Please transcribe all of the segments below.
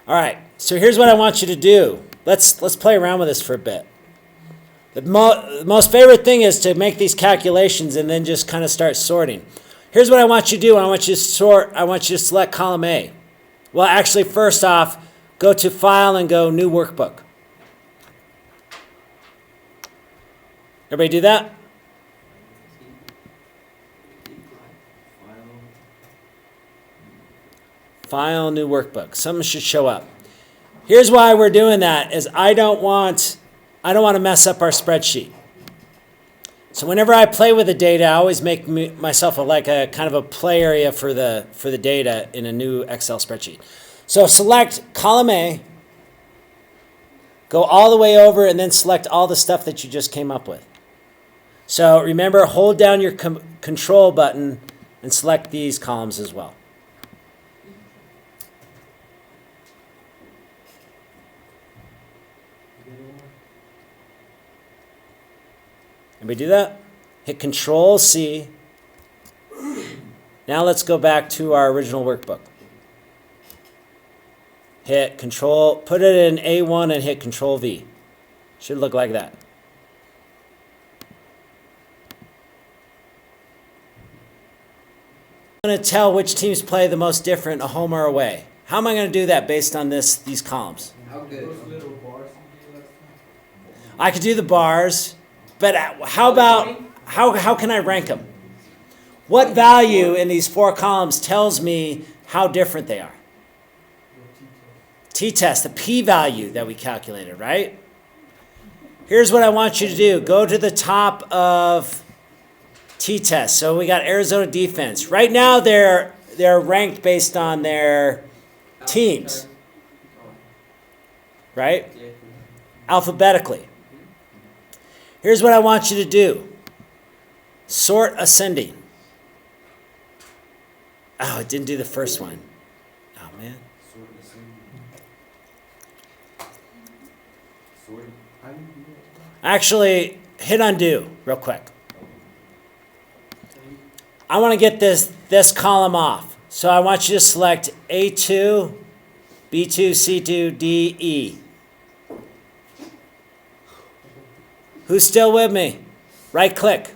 All right, so here's what I want you to do. Let's play around with this for a bit. The most favorite thing is to make these calculations and then just kind of start sorting. Here's what I want you to do. I want you to sort. I want you to select column A. Well, actually, first off, go to File and go New Workbook. Everybody do that? File, New Workbook. Something should show up. Here's why we're doing that: is I don't want to mess up our spreadsheet. So whenever I play with the data, I always make myself like a kind of a play area for the data in a new Excel spreadsheet. So select column A, go all the way over, and then select all the stuff that you just came up with. So remember, hold down your control button and select these columns as well. Everybody do that? Hit Control C. Now let's go back to our original workbook. Hit Control, put it in A1 and hit Control V. Should look like that. I'm going to tell which teams play the most different, a home or away. How am I going to do that based on these columns? How good? I could do the bars, but how about, how can I rank them? What value in these 4 columns tells me how different they are? T-test, the p-value that we calculated, right? Here's what I want you to do. Go to the top of T-test. So we got Arizona defense. Right now they're ranked based on their teams, right? Alphabetically. Here's what I want you to do. Sort ascending. Oh, it didn't do the first one. Oh, man. Actually, hit undo real quick. I want to get this column off. So I want you to select A2, B2, C2, D, E. Who's still with me? Right click.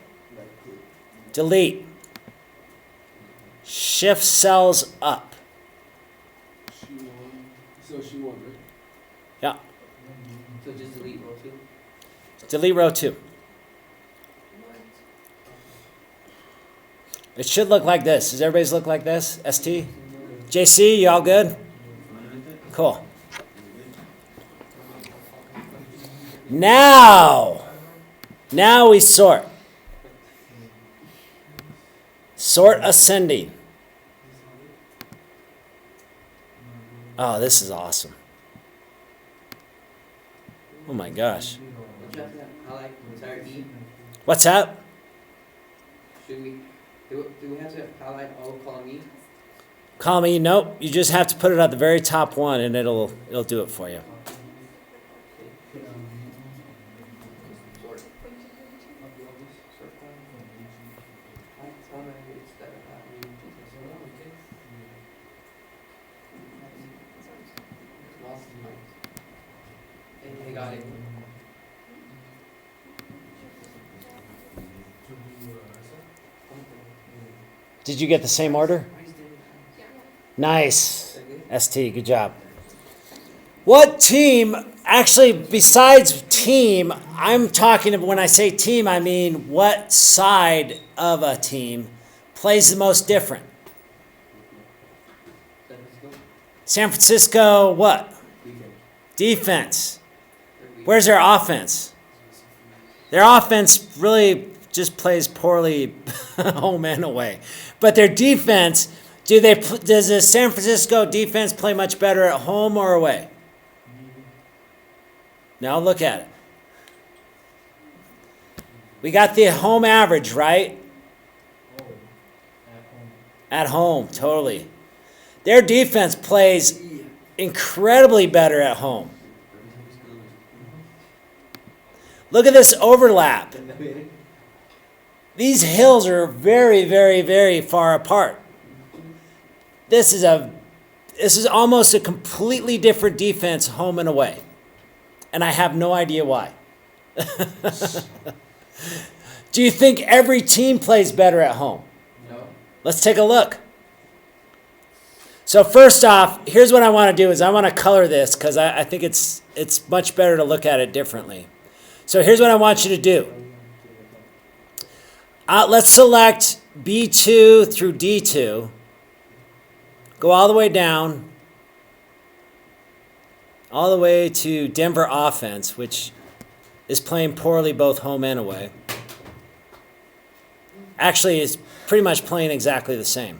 Delete. Shift cells up. So she won, right? Yeah. So just delete row 2? Delete row 2. It should look like this. Does everybody's look like this? ST? JC, you all good? Cool. Now we sort. Sort ascending. Oh, this is awesome. Oh my gosh. Highlight entire E. What's that? Should we do we have to highlight all of column E? Column E, nope. You just have to put it at the very top one and it'll do it for you. I got it. Did you get the same order? Nice. ST, good job. What team, actually besides team, I'm talking of when I say team, I mean what side of a team plays the most different? San Francisco, what? Defense. Where's their offense? Their offense really just plays poorly home and away. But their defense, does the San Francisco defense play much better at home or away? Now look at it. We got the home average, right? At home, totally. Their defense plays incredibly better at home. Look at this overlap. These hills are very, very, very far apart. This is This is almost a completely different defense home and away. And I have no idea why. Do you think every team plays better at home? No. Let's take a look. So first off, here's what I want to do is I want to color this because I think it's much better to look at it differently. So here's what I want you to do. Let's select B2 through D2. Go all the way down. All the way to Denver offense, which is playing poorly both home and away. Actually, it's pretty much playing exactly the same.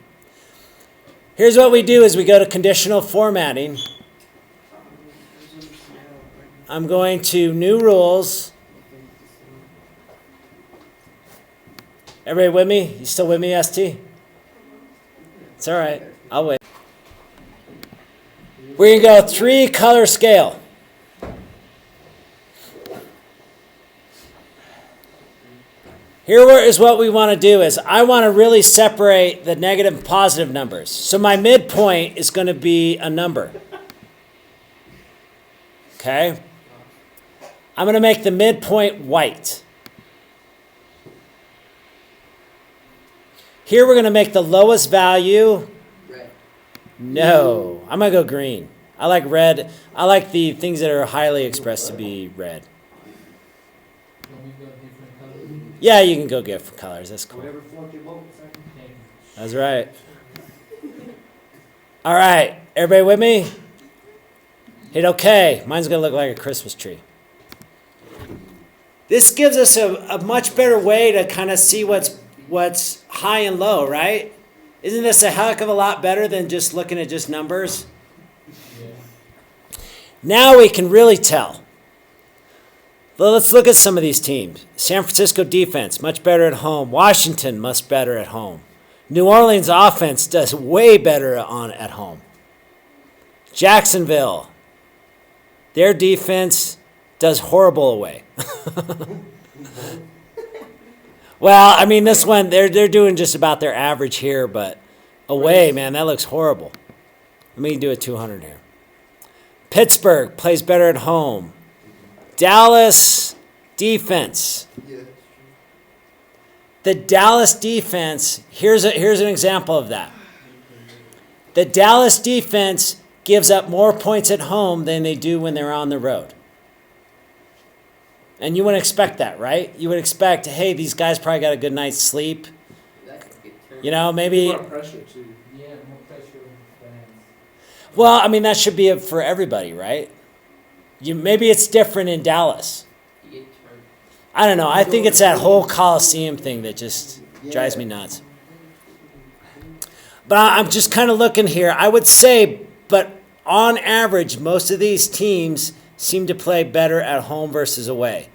Here's what we do is we go to conditional formatting. I'm going to new rules. Everybody with me? You still with me, ST? It's all right. I'll wait. We're going to go 3 color scale. Here is what we want to do is I want to really separate the negative and positive numbers. So my midpoint is going to be a number. Okay? I'm going to make the midpoint white. Here we're going to make the lowest value. Red. No, I'm going to go green. I like red. I like the things that are highly expressed to be red. Yeah, you can go get colors. That's cool. That's right. All right. Everybody with me? Hit OK. Mine's going to look like a Christmas tree. This gives us a much better way to kind of see what's high and low, right? Isn't this a heck of a lot better than just looking at just numbers? Yeah. Now we can really tell. Well, let's look at some of these teams. San Francisco defense, much better at home. Washington, much better at home. New Orleans offense does way better at home. Jacksonville, their defense does horrible away. Well, I mean, this one, they're doing just about their average here, but away, man, that looks horrible. Let me do a 200 here. Pittsburgh plays better at home. Dallas defense. The Dallas defense, here's an example of that. The Dallas defense gives up more points at home than they do when they're on the road. And you wouldn't expect that, right? You would expect, hey, these guys probably got a good night's sleep. You know, maybe. More pressure too. Yeah, more pressure on fans. Well, I mean, that should be it for everybody, right? Maybe it's different in Dallas. I don't know. I think it's that whole Coliseum thing that just drives me nuts. But I'm just kind of looking here. I would say, but on average, most of these teams seem to play better at home versus away.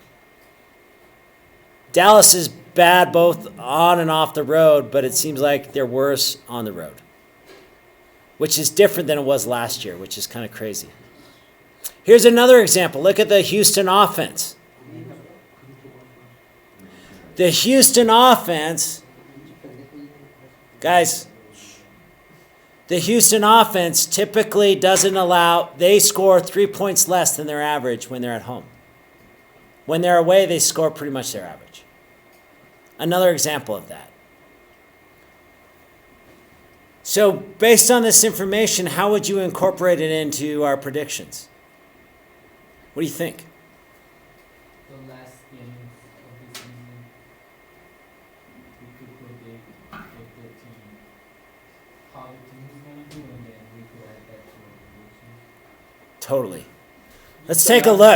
Dallas is bad both on and off the road, but it seems like they're worse on the road, which is different than it was last year, which is kind of crazy. Here's another example. Look at the Houston offense. The Houston offense, guys, the Houston offense typically doesn't allow, they score 3 points less than their average when they're at home. When they're away, they score pretty much their average. Another example of that. So based on this information, how would you incorporate it into our predictions? What do you think? The last games of the season, we could predict what the team, how the team is going to do, and then we could add that to our prediction. Totally. Let's take a look.